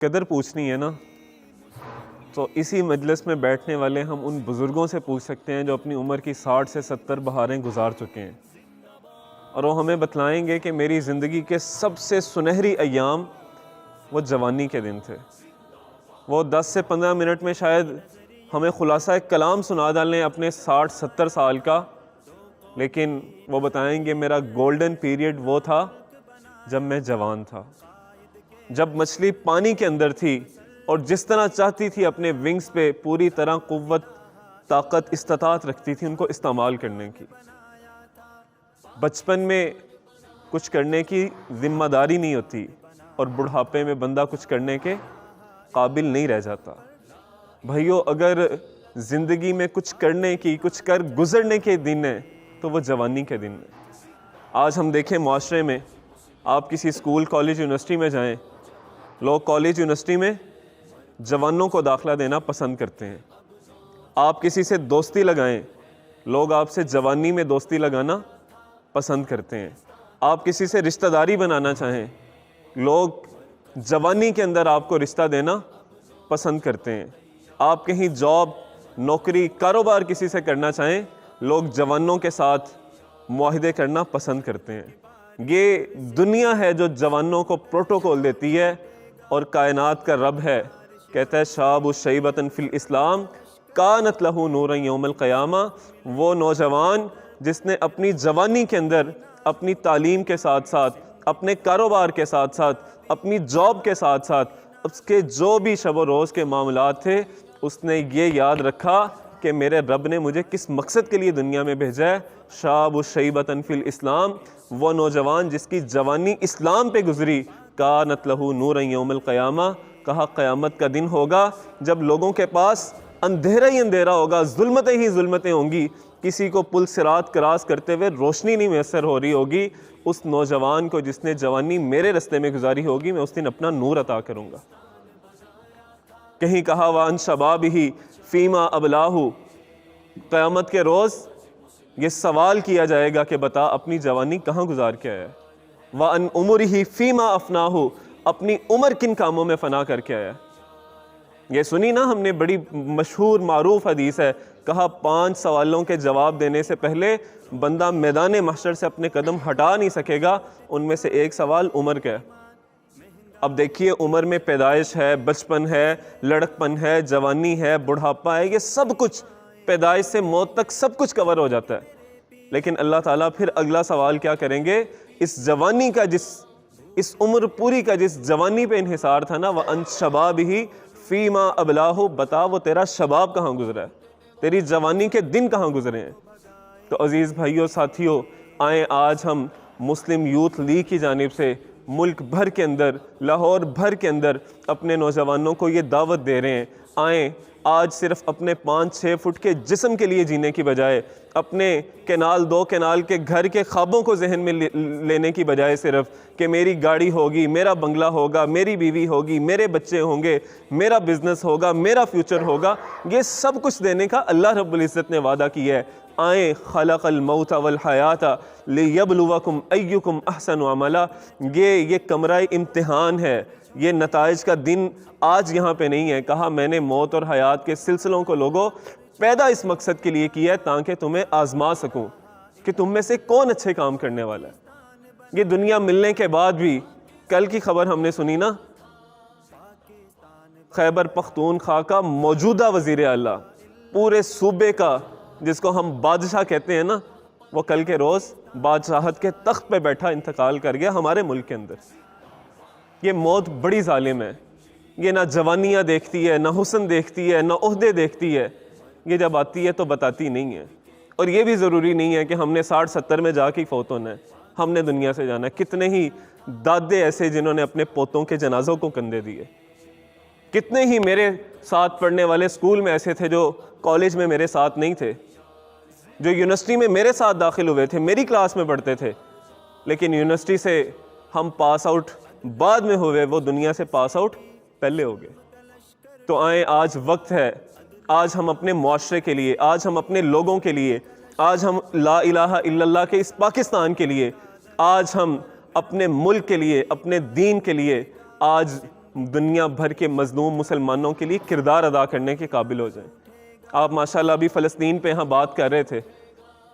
कदर पूछनी है ना, तो इसी मजलिस में बैठने वाले हम उन बुज़ुर्गों से पूछ सकते हैं जो अपनी उम्र की 60 से 70 बहारें गुजार चुके हैं, और वो हमें बतलाएंगे कि मेरी ज़िंदगी के सबसे सुनहरी अय्याम वो जवानी के दिन थे। वो 10 से 15 मिनट में शायद हमें खुलासा एक कलाम सुना डालें अपने 60-70 साल का, लेकिन वो बताएंगे मेरा गोल्डन पीरियड वो था जब मैं जवान था, जब मछली पानी के अंदर थी और जिस तरह चाहती थी अपने विंग्स पे पूरी तरह कुव्वत, ताकत, इस्तात रखती थी उनको इस्तेमाल करने की। बचपन में कुछ करने की जिम्मेदारी नहीं होती और बुढ़ापे में बंदा कुछ करने के काबिल नहीं रह जाता। भाइयों, अगर ज़िंदगी में कुछ करने की, कुछ कर गुजरने के दिन हैं तो वो जवानी के दिन हैं। आज हम देखें माशरे में, आप किसी स्कूल, कॉलेज, यूनिवर्सिटी में जाएं, लोग कॉलेज, यूनिवर्सिटी में जवानों को दाखिला देना पसंद करते हैं। आप किसी से दोस्ती लगाएं, लोग आपसे जवानी में दोस्ती लगाना पसंद करते हैं। आप किसी से रिश्तेदारी बनाना चाहें, लोग जवानी के अंदर आपको रिश्ता देना पसंद करते हैं। आप कहीं जॉब, नौकरी, कारोबार किसी से करना चाहें, लोग जवानों के साथ मुआहदे करना पसंद करते हैं। ये दुनिया है जो जवानों को प्रोटोकॉल देती है, और कायनात का रब है, कहता है शाबु शैबतन फिल इस्लाम कानत लहू नूरन यौमल क़यामा। वो नौजवान जिसने अपनी जवानी के अंदर अपनी तालीम के साथ साथ, अपने कारोबार के साथ साथ, अपनी जॉब के साथ साथ उसके जो भी शब व रोज़ के मामलात थे, उसने ये याद रखा कि मेरे रब ने मुझे किस मकसद के लिए दुनिया में भेजा है। शाबु शैबतन फिल इस्लाम, वो नौजवान जिसकी जवानी इस्लाम पे गुजरी, कानत लहू नूरन यौमल क़यामा, कहा क़यामत का दिन होगा जब लोगों के पास अंधेरा ही अंधेरा होगा, जुल्मतें ही जुल्मतें होंगी, किसी को पुल सिरात क्रॉस करते हुए रोशनी नहीं मैसर हो रही होगी। उस नौजवान को जिसने जवानी मेरे रास्ते में गुजारी होगी, मैं उस दिन अपना नूर अता करूँगा। कहीं कहा वान शबाब ही फ़ीमा अबलाहू, क़यामत के रोज़ ये सवाल किया जाएगा कि बता अपनी जवानी कहाँ गुजार के आया। व अन उम्र ही फ़ीमा अफनाहू, अपनी उम्र किन कामों में फ़ना करके आया। ये सुनी ना हमने, बड़ी मशहूर मारूफ हदीस है, कहा 5 सवालों के जवाब देने से पहले बंदा मैदान महशर से अपने कदम हटा नहीं सकेगा। उनमें से एक सवाल उम्र का है। अब देखिए, उम्र में पैदाइश है, बचपन है, लड़कपन है, जवानी है, बुढ़ापा है, ये सब कुछ पैदाइश से मौत तक सब कुछ कवर हो जाता है। लेकिन अल्लाह ताला फिर अगला सवाल क्या करेंगे, इस जवानी का, इस उम्र पूरी का जिस जवानी पे इन्हिसार था ना, वह अन शबाब ही फ़ीमा अबलाहु, बता वो तेरा शबाब कहाँ गुजरा है, तेरी जवानी के दिन कहाँ गुजरे हैं। तो अज़ीज़ भाइयों, साथियों, आए आज हम मुस्लिम यूथ लीग की जानिब से मुल्क भर के अंदर, लाहौर भर के अंदर अपने नौजवानों को ये दावत दे रहे हैं, आए आज सिर्फ अपने 5-6 फुट के जिस्म के लिए जीने की बजाय, अपने केनाल 2 केनाल के घर के ख्वाबों को जहन में लेने की बजाय सिर्फ कि मेरी गाड़ी होगी, मेरा बंगला होगा, मेरी बीवी होगी, मेरे बच्चे होंगे, मेरा बिजनेस होगा, मेरा फ्यूचर होगा, ये सब कुछ देने का अल्लाह रब्बुल इज़्ज़त ने वादा किया है। आए खलक़ल मौत वल हयाता लियब्लुवकुम अय्युकुम अहसनु अमला, ये कमरा इम्तिहान है, ये नताइज का दिन आज यहाँ पे नहीं है। कहा मैंने मौत और हयात के सिलसिलों को लोगों पैदा इस मकसद के लिए किया है ताकि तुम्हें आजमा सकूं कि तुम में से कौन अच्छे काम करने वाला है। ये दुनिया मिलने के बाद भी, कल की खबर हमने सुनी ना, खैबर पख्तूनख्वा का मौजूदा वज़ीर आला, पूरे सूबे का जिसको हम बादशाह कहते हैं ना, वो कल के रोज़ बादशाहत के तख्त पे बैठा इंतकाल कर गया हमारे मुल्क के अंदर। ये मौत बड़ी जालिम है, ये ना जवानियाँ देखती है, ना हुस्न देखती है, ना ओहदे देखती है, ये जब आती है तो बताती नहीं है। और ये भी ज़रूरी नहीं है कि हमने 60-70 में जाके फौत होना है, हमने दुनिया से जाना है। कितने ही दादे ऐसे जिन्होंने अपने पोतों के जनाजों को कंधे दिए, कितने ही मेरे साथ पढ़ने वाले स्कूल में ऐसे थे जो कॉलेज में मेरे साथ नहीं थे, जो यूनिवर्सिटी में मेरे साथ दाखिल हुए थे, मेरी क्लास में पढ़ते थे, लेकिन यूनिवर्सिटी से हम पास आउट बाद में हुए, वो दुनिया से पास आउट पहले हो गए। तो आए आज वक्त है, आज हम अपने मुआशरे के लिए, आज हम अपने लोगों के लिए, आज हम ला इलाहा इल्लल्लाह के इस पाकिस्तान के लिए, आज हम अपने मुल्क के लिए, अपने दीन के लिए आज दुनिया भर के मजलूम मुसलमानों के लिए किरदार अदा करने के काबिल हो जाएं। आप माशाल्लाह अभी फ़लस्तीन पे यहाँ बात कर रहे थे,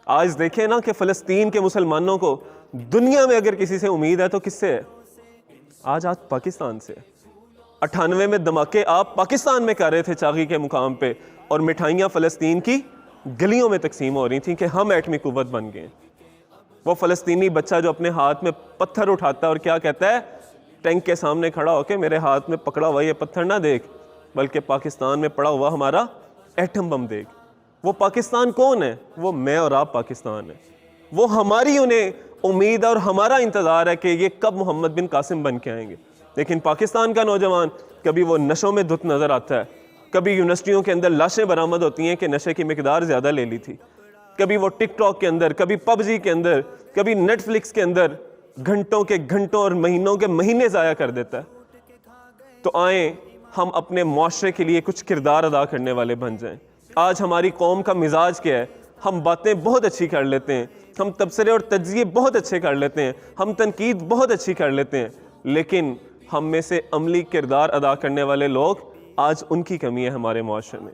आज देखें ना कि फ़लस्तीन के मुसलमानों को दुनिया में अगर किसी से उम्मीद है तो किससे है? आज पाकिस्तान से। 98 में धमाके आप पाकिस्तान में कर रहे थे चागी के मुकाम पे, और मिठाइयाँ फ़लस्तीन की गलियों में तकसीम हो रही थी कि हम एटमी कुव्वत बन गए। वो फ़लस्तीनी बच्चा जो अपने हाथ में पत्थर उठाता है और क्या कहता है, टैंक के सामने खड़ा होकर मेरे हाथ में पकड़ा हुआ ये पत्थर ना देख, बल्कि पाकिस्तान में पड़ा हुआ हमारा एटम बम देख। वो पाकिस्तान कौन है? वो मैं और आप पाकिस्तान है। वो हमारी उन्हें उम्मीद और हमारा इंतज़ार है कि ये कब मोहम्मद बिन कासिम बन के आएंगे। लेकिन पाकिस्तान का नौजवान कभी वो नशों में धुत नज़र आता है, कभी यूनिवर्सिटियों के अंदर लाशें बरामद होती हैं कि नशे की मिकदार ज़्यादा ले ली थी, कभी वो टिकटॉक के अंदर, कभी पबजी के अंदर, कभी नेटफ्लिक्स के अंदर घंटों के घंटों और महीनों के महीने ज़ाया कर देता है। तो आए हम अपने मुआशरे के लिए कुछ किरदार अदा करने वाले बन जाएं। आज हमारी कौम का मिजाज क्या है? हम बातें बहुत अच्छी कर लेते हैं, हम तबसरे और तज्जिए बहुत अच्छे कर लेते हैं, हम तनकीद बहुत अच्छी कर लेते हैं, लेकिन हम में से अमली किरदार अदा करने वाले लोग, आज उनकी कमी है हमारे मुआशरे में।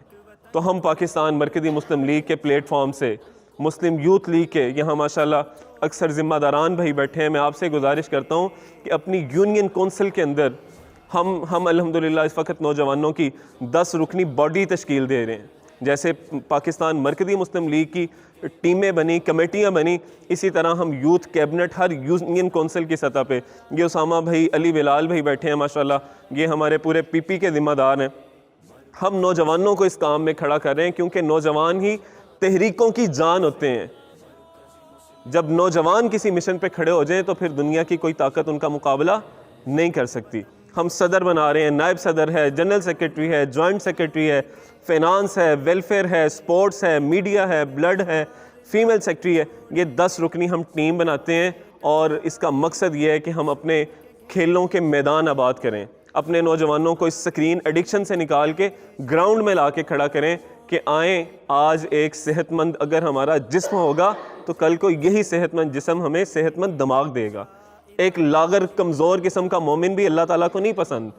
तो हम पाकिस्तान मरकज़ी मुस्लिम लीग के प्लेटफॉर्म से, मुस्लिम यूथ लीग के यहाँ माशाल्लाह अक्सर ज़िम्मेदारान भाई बैठे हैं, मैं आपसे गुजारिश करता हूँ कि अपनी यूनियन कौंसिल के अंदर हम अल्हम्दुलिल्लाह इस वक्त नौजवानों की 10 रुकनी बॉडी तश्कील दे रहे हैं। जैसे पाकिस्तान मरकज़ी मुस्लिम लीग की टीमें बनी, कमेटियाँ बनी, इसी तरह हम यूथ कैबिनेट हर यूनियन कौंसिल की सतह पे, ये उसामा भाई, अली बिलाल भाई बैठे हैं माशाल्लाह, ये हमारे पूरे पीपी के ज़िम्मेदार हैं। हम नौजवानों को इस काम में खड़ा कर रहे हैं, क्योंकि नौजवान ही तहरीकों की जान होते हैं। जब नौजवान किसी मिशन पे खड़े हो जाएं तो फिर दुनिया की कोई ताकत उनका मुकाबला नहीं कर सकती। हम सदर बना रहे हैं, नायब सदर है, जनरल सेक्रेटरी है, जॉइंट सेक्रेटरी है, फाइनेंस है, वेलफेयर है, स्पोर्ट्स है, मीडिया है, ब्लड है, फीमेल सेक्रेटरी है। ये 10 रुकनी हम टीम बनाते हैं, और इसका मकसद ये है कि हम अपने खेलों के मैदान आबाद करें, अपने नौजवानों को इस स्क्रीन एडिक्शन से निकाल के ग्राउंड में ला के खड़ा करें कि आएँ, आज एक सेहतमंद अगर हमारा जिस्म होगा तो कल को यही सेहतमंद जिस्म हमें सेहतमंद दिमाग देगा। एक लागर कमज़ोर किस्म का मोमिन भी अल्लाह ताला को नहीं पसंद।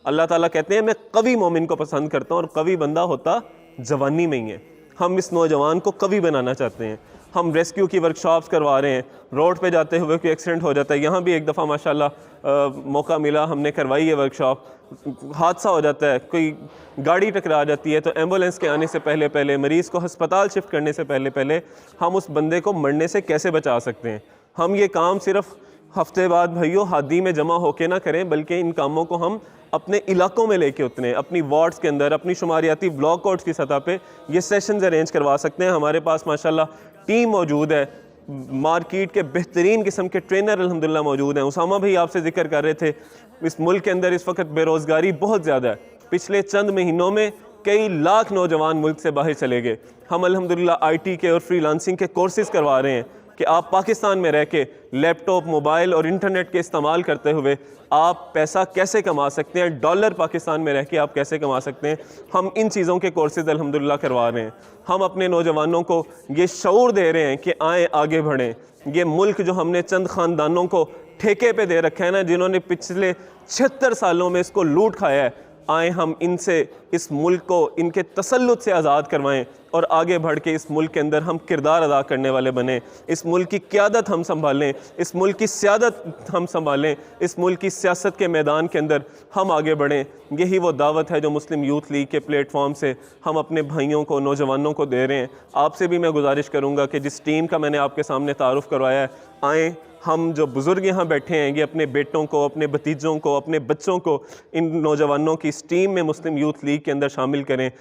अल्लाह ताला कहते हैं मैं कवी मोमिन को पसंद करता हूँ, और कवी बंदा होता जवानी में ही है। हम इस नौजवान को कवि बनाना चाहते हैं। हम रेस्क्यू की वर्कशॉप्स करवा रहे हैं, रोड पे जाते हुए कोई एक्सीडेंट हो जाता है, यहाँ भी एक दफ़ा माशाल्लाह मौका मिला, हमने करवाई है वर्कशॉप। हादसा हो जाता है, कोई गाड़ी टकरा जाती है, तो एम्बुलेंस के आने से पहले पहले, मरीज़ को हस्पताल शिफ्ट करने से पहले पहले हम उस बंदे को मरने से कैसे बचा सकते हैं। हम ये काम सिर्फ हफ्ते बाद भाइयों हादी में जमा होके ना करें, बल्कि इन कामों को हम अपने इलाकों में लेके उतरें, अपनी वार्ड्स के अंदर, अपनी शुमारियाती ब्लॉक कोर्ट्स की सतह पे ये सेशंस अरेंज करवा सकते हैं। हमारे पास माशाल्लाह टीम मौजूद है, मार्केट के बेहतरीन किस्म के ट्रेनर अल्हम्दुलिल्लाह मौजूद हैं। उसामा भाई आपसे जिक्र कर रहे थे, इस मुल्क के अंदर इस वक्त बेरोज़गारी बहुत ज़्यादा है। पिछले चंद महीनों में कई लाख नौजवान मुल्क से बाहर चले गए। हम अल्हम्दुलिल्लाह IT के और फ्रीलांसिंग के कोर्सेज़ करवा रहे हैं कि आप पाकिस्तान में रह के लैपटॉप, मोबाइल और इंटरनेट के इस्तेमाल करते हुए आप पैसा कैसे कमा सकते हैं, डॉलर पाकिस्तान में रह के आप कैसे कमा सकते हैं। हम इन चीज़ों के कोर्सेज़ अल्हम्दुलिल्लाह करवा रहे हैं। हम अपने नौजवानों को ये शऊर दे रहे हैं कि आएँ, आगे बढ़ें। ये मुल्क जो हमने चंद ख़ानदानों को ठेके पे दे रखा है ना, जिन्होंने पिछले 76 सालों में इसको लूट खाया है, आए हम इनसे इस मुल्क को इनके तसल्लुत से आज़ाद करवाएं, और आगे बढ़ के इस मुल्क के अंदर हम किरदार अदा करने वाले बने। इस मुल्क की क़यादत हम संभालें, इस मुल्क की सियादत हम संभालें, इस मुल्क की सियासत के मैदान के अंदर हम आगे बढ़ें। यही वो दावत है जो मुस्लिम यूथ लीग के प्लेटफॉर्म से हम अपने भाइयों को, नौजवानों को दे रहे हैं। आपसे भी मैं गुजारिश करूँगा कि जिस टीम का मैंने आपके सामने तारुफ़ करवाया है, आएँ, हम जो बुज़ुर्ग यहाँ बैठे हैं, ये अपने बेटों को, अपने भतीजों को, अपने बच्चों को इन नौजवानों की इस टीम में मुस्लिम यूथ लीग के अंदर शामिल करें।